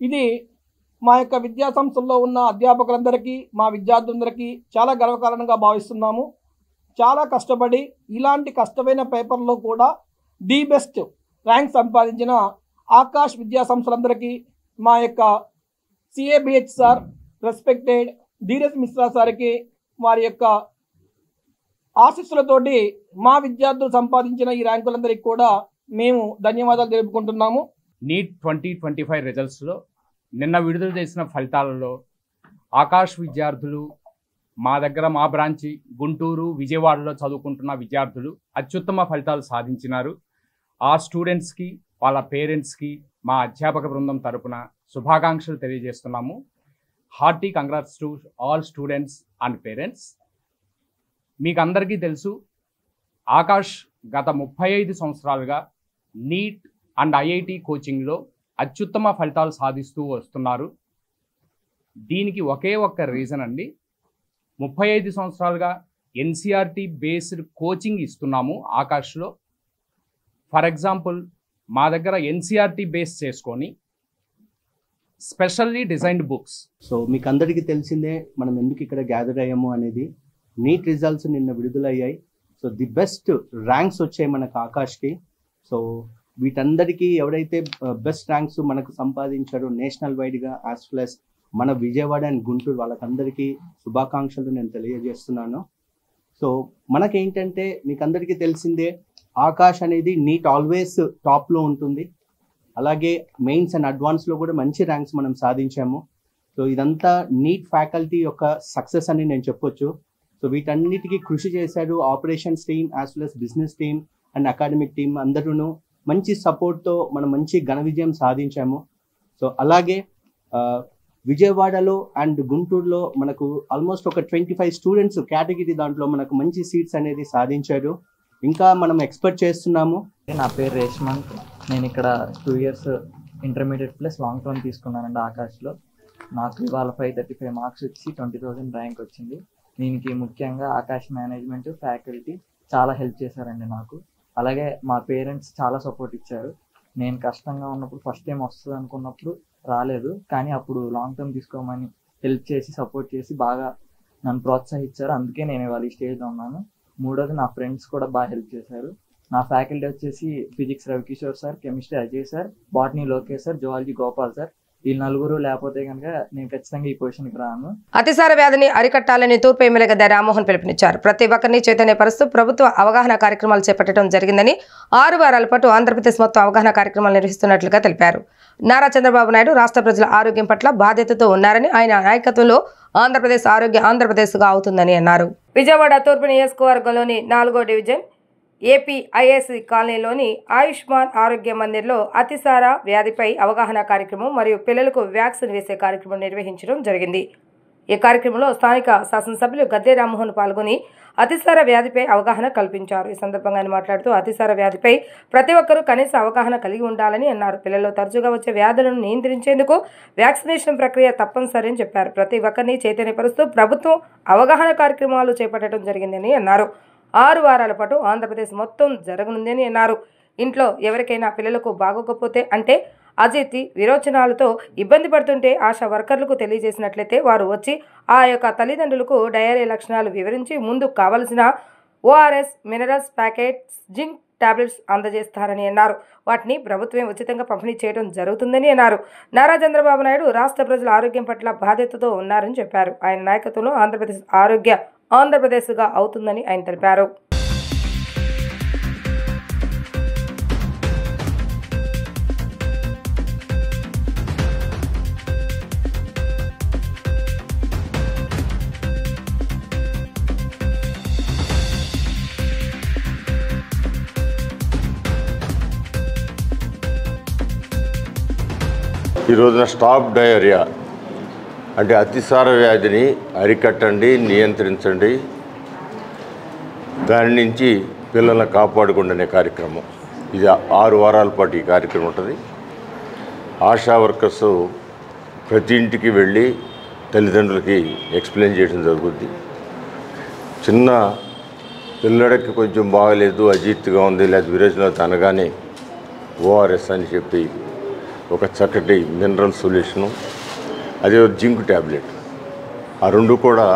Speaker 12: ఇది మా యొక్క విద్యా సంస్థల్లో ఉన్న అధ్యాపకులందరికీ, మా విద్యార్థులందరికీ చాలా గర్వకారణంగా భావిస్తున్నాము. చాలా కష్టపడి ఇలాంటి కష్టమైన పేపర్లో కూడా ది బెస్ట్ ర్యాంక్ సంపాదించిన ఆకాష్ విద్యా సంస్థలందరికీ మా యొక్క సిఏబిహెచ్ సార్, రెస్పెక్టెడ్ ధీరజ్ మిశ్రా సార్కి వారి యొక్క ఆశీస్సులతోటి మా విద్యార్థులు సంపాదించిన ఈ ర్యాంకులందరికీ కూడా మేము ధన్యవాదాలు తెలుపుకుంటున్నాము.
Speaker 10: నీట్ 2025 రిజల్ట్స్లో నిన్న విడుదల చేసిన ఫలితాలలో ఆకాష్ విద్యార్థులు మా దగ్గర మా బ్రాంచి గుంటూరు, విజయవాడలో చదువుకుంటున్న విద్యార్థులు అత్యుత్తమ ఫలితాలు సాధించినారు. ఆ స్టూడెంట్స్కి, వాళ్ళ పేరెంట్స్కి మా అధ్యాపక బృందం తరపున శుభాకాంక్షలు తెలియజేస్తున్నాము. Hearty congrats to all students and parents. మీకు అందరికీ తెలుసు, ఆకాష్ గత 35 సంవత్సరాలుగా నీట్ అండ్ ఐఐటి కోచింగ్లో అత్యుత్తమ ఫలితాలు సాధిస్తూ వస్తున్నారు. దీనికి ఒకే ఒక్క రీజన్ అండి. 35 సంవత్సరాలుగా ఎన్సీఆర్టీ బేస్డ్ కోచింగ్ ఇస్తున్నాము ఆకాష్లో. ఫర్ ఎగ్జాంపుల్
Speaker 13: మా దగ్గర ఎన్సీఆర్టీ బేస్ చేసుకొని స్పెషల్లీ డిజైన్డ్ బుక్స్.
Speaker 14: సో మీకు అందరికీ తెలిసిందే మనం ఎందుకు ఇక్కడ గ్యాదర్ అయ్యాము అనేది. నీట్ రిజల్ట్స్ నిన్న విడుదలయ్యాయి. సో ది బెస్ట్ ర్యాంక్స్ వచ్చాయి మనకు ఆకాష్కి. సో వీటందరికీ ఎవరైతే బెస్ట్ ర్యాంక్స్ మనకు సంపాదించారో నేషనల్ వైడ్గా యాజ్ వెల్ యాజ్ మన విజయవాడ అండ్ గుంటూరు వాళ్ళకందరికీ శుభాకాంక్షలు నేను తెలియజేస్తున్నాను. సో మనకేంటంటే మీకు అందరికీ తెలిసిందే ఆకాష్ అనేది నీట్ ఆల్వేస్ టాప్లో ఉంటుంది. అలాగే మెయిన్స్ అండ్ అడ్వాన్స్లో కూడా మంచి ర్యాంక్స్ మనం సాధించాము. సో ఇదంతా నీట్ ఫ్యాకల్టీ యొక్క సక్సెస్ అని నేను చెప్పొచ్చు. సో వీటన్నిటికీ కృషి చేశారు operations team as well as business team and academic team అందరూ మంచి సపోర్ట్తో మనం మంచి ఘన విజయం సాధించాము. సో అలాగే విజయవాడలో అండ్ గుంటూరులో మనకు ఆల్మోస్ట్ ఒక 25 స్టూడెంట్స్ కేటగిరీ దాంట్లో మనకు మంచి సీట్స్ అనేది సాధించారు. ఇంకా మనం ఎక్స్పెక్ట్ చేస్తున్నాము.
Speaker 15: నా పేరు రేష్మంత్. నేను ఇక్కడ 2 years intermediate plus long term తీసుకున్నానండి ఆకాష్లో. నాకు ఇవాళ 535 మార్క్స్ వచ్చి 20,000 ర్యాంక్ వచ్చింది. దీనికి ముఖ్యంగా ఆకాష్ మేనేజ్మెంట్ ఫ్యాకల్టీ చాలా హెల్ప్ చేశారండి నాకు. అలాగే మా పేరెంట్స్ చాలా సపోర్ట్ ఇచ్చారు. నేను కష్టంగా ఉన్నప్పుడు ఫస్ట్ టైం వస్తుంది అనుకున్నప్పుడు రాలేదు, కానీ అప్పుడు లాంగ్ టర్మ్ తీసుకోమని హెల్ప్ చేసి సపోర్ట్ చేసి బాగా నన్ను ప్రోత్సహించారు. అందుకే నేను ఇవాళ ఈ స్టేజ్లో ఉన్నాను. మూడోది నా ఫ్రెండ్స్ కూడా బాగా హెల్ప్ చేశారు. నా ఫ్యాకల్టీ వచ్చేసి physics Ravikishore sir, chemistry Ajay sir, botany Lokesh sir, zoology Gopal sir. వీళ్ళు నలుగురు లేకపోతే కనుక నేను ఖచ్చితంగా ఈ పొజిషన్కి రాను.
Speaker 1: అతిసార వ్యాధిని అరికట్టాలని తూర్పు ఎమ్మెల్యే గద్దె రామ్మోహన్ పిలుపునిచ్చారు. ప్రతి ఒక్కరిని చైతన్యపరుస్తూ ప్రభుత్వ అవగాహన కార్యక్రమాలు చేపట్టడం జరిగిందని 6 వారాల పాటు ఆంధ్రప్రదేశ్ మొత్తం అవగాహన కార్యక్రమాలు నిర్వహిస్తున్నట్లుగా తెలిపారు. నారా చంద్రబాబు నాయుడు రాష్ట్ర ప్రజల ఆరోగ్యం పట్ల బాధ్యతతో ఉన్నారని, ఆయన నాయకత్వంలో ఆంధ్రప్రదేశ్ ఆంధ్రప్రదేశ్గా అవుతుందని అన్నారు. విజయవాడ తూర్పు నియోజకవర్గంలోని 4వ డివిజన్ ఏపీఐఎస్సి కాలనీలోని ఆయుష్మాన్ ఆరోగ్య మందిర్లో అతిసార వ్యాధిపై అవగాహన కార్యక్రమం మరియు పిల్లలకు వ్యాక్సిన్ వేసే కార్యక్రమం నిర్వహించడం జరిగింది. ఈ కార్యక్రమంలో స్థానిక శాసనసభ్యులు గద్దె రామ్మోహన్ పాల్గొని అతిసార వ్యాధిపై అవగాహన కల్పించారు. ఈ సందర్భంగా ఆయన మాట్లాడుతూ అతిసార వ్యాధిపై ప్రతి ఒక్కరూ కనీస అవగాహన కలిగి ఉండాలని అన్నారు. పిల్లల్లో తరచుగా వచ్చే వ్యాధులను నియంత్రించేందుకు వ్యాక్సినేషన్ ప్రక్రియ తప్పనిసరి అని చెప్పారు. ప్రతి ఒక్కరిని చైతన్యపరుస్తూ ప్రభుత్వం అవగాహన కార్యక్రమాలు చేపట్టడం జరిగిందని అన్నారు. 6 వారాల పాటు ఆంధ్రప్రదేశ్ మొత్తం జరగనుందని అన్నారు. ఇంట్లో ఎవరికైనా పిల్లలకు బాగోకపోతే అంటే అజీర్తి విరోచనాలతో ఇబ్బంది పడుతుంటే ఆశా వర్కర్లకు తెలియజేసినట్లయితే వారు వచ్చి ఆ యొక్క తల్లిదండ్రులకు డయేరియా లక్షణాలు వివరించి ముందు కావలసిన ORS minerals packets zinc tablets అందజేస్తారని అన్నారు. వాటిని ప్రభుత్వమే ఉచితంగా పంపిణీ చేయడం జరుగుతుందని అన్నారు. నారా చంద్రబాబు నాయుడు రాష్ట్ర ప్రజల ఆరోగ్యం పట్ల బాధ్యతతో ఉన్నారని చెప్పారు. ఆయన నాయకత్వంలో ఆంధ్రప్రదేశ్గా అవుతుందని ఆయన తెలిపారు.
Speaker 16: ఈ రోజున స్టాప్ డయేరియా అంటే అతిసార వ్యాధిని అరికట్టండి, నియంత్రించండి, దాని నుంచి పిల్లల్ని కాపాడుకోండి అనే కార్యక్రమం. ఇది 6 వారాల పాటు ఈ కార్యక్రమం ఉంటుంది. ఆశా వర్కర్స్ ప్రతి ఇంటికి వెళ్ళి తల్లిదండ్రులకి ఎక్స్ప్లెయిన్ చేయడం జరుగుద్ది. చిన్న పిల్లడికి కొంచెం బాగలేదు, అజీర్తిగా ఉంది, లేదా విరోచనాలు అనగానే ఓఆర్ఎస్ అని చెప్పి ఒక చక్కటి మినరల్ సొల్యూషను, అదే జింక్ ట్యాబ్లెట్, ఆ 2 కూడా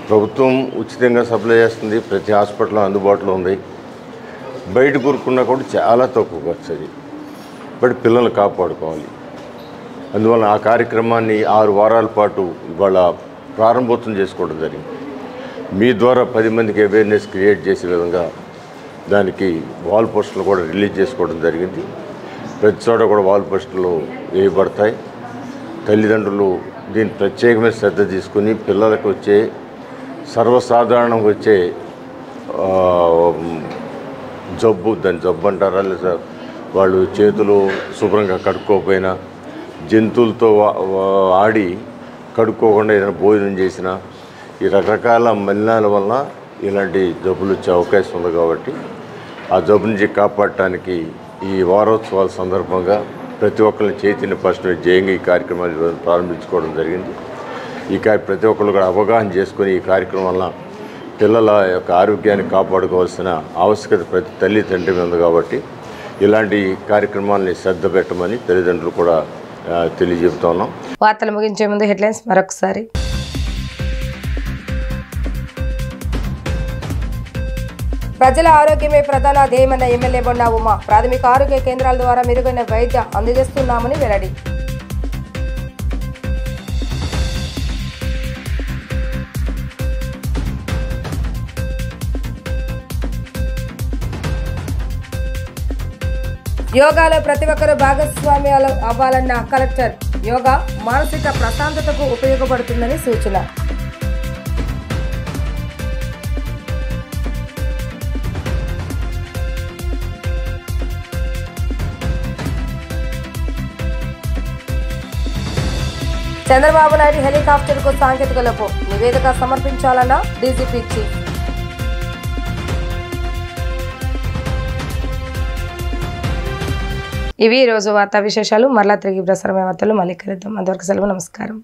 Speaker 16: ప్రభుత్వం ఉచితంగా సప్లై చేస్తుంది. ప్రతి హాస్పిటల్లో అందుబాటులో ఉంది. బయట కొనుక్కున్నా కూడా చాలా తక్కువ ఖర్చు అది. బట్ పిల్లల్ని కాపాడుకోవాలి. అందువల్ల ఆ కార్యక్రమాన్ని 6 వారాల పాటు ఇవాళ ప్రారంభోత్సవం చేసుకోవడం జరిగింది. మీ ద్వారా 10 మందికి అవేర్నెస్ క్రియేట్ చేసే విధంగా దానికి వాల్ పోస్టర్లు కూడా రిలీజ్ చేసుకోవడం జరిగింది. ప్రతి చోట కూడా వాల్ పోస్టర్లు వేయబడతాయి. తల్లిదండ్రులు దీని ప్రత్యేకమైన శ్రద్ధ తీసుకుని పిల్లలకు వచ్చే సర్వసాధారణంగా వచ్చే జబ్బు, దాని జబ్బు అంటారా, లేదా వాళ్ళు చేతులు శుభ్రంగా కడుక్కోకపోయినా, జంతువులతో ఆడి కడుక్కోకుండా ఏదైనా భోజనం చేసినా, ఈ రకరకాల మలినాల వలన ఇలాంటి జబ్బులు వచ్చే అవకాశం ఉంది. కాబట్టి ఆ జబ్బు నుంచి కాపాడటానికి ఈ వారోత్సవాల సందర్భంగా ప్రతి ఒక్కరిని చైతన్యపరచడం జయంగా ఈ కార్యక్రమాన్ని ప్రారంభించుకోవడం జరిగింది. ప్రతి ఒక్కరు కూడా అవగాహన చేసుకుని ఈ కార్యక్రమం వల్ల పిల్లల యొక్క ఆరోగ్యాన్ని కాపాడుకోవాల్సిన ఆవశ్యకత ప్రతి తల్లి తండ్రి మీద ఉంది. కాబట్టి ఇలాంటి కార్యక్రమాల్ని శ్రద్ధ పెట్టమని తల్లిదండ్రులు కూడా తెలియజెప్తున్నాం.
Speaker 1: వార్తలు ముగించే ముందు హెడ్లైన్స్ మరొకసారి. ప్రజల ఆరోగ్యమే ప్రధాన ధ్యేయమన్న ఎమ్మెల్యే బొండా ఉమా. ప్రాథమిక ఆరోగ్య కేంద్రాల ద్వారా మెరుగైన వైద్యం అందజేస్తున్నామని వెల్లడి. యోగాలో ప్రతి ఒక్కరూ భాగస్వామ్యాలు అవ్వాలన్న కలెక్టర్. యోగా మానసిక ప్రశాంతతకు ఉపయోగపడుతుందని సూచన. చంద్రబాబు నాయుడు హెలికాప్టర్కు సాంకేతిక లోపం. నివేదిక సమర్పించాలన్న డీజీపీ చీఫ్. ఇవి ఈరోజు వార్తా విశేషాలు. మరలా తిరిగి ప్రసారమైన వార్తలు మళ్ళీ కలుద్దాం. అంతవరకు సెలవు. నమస్కారం.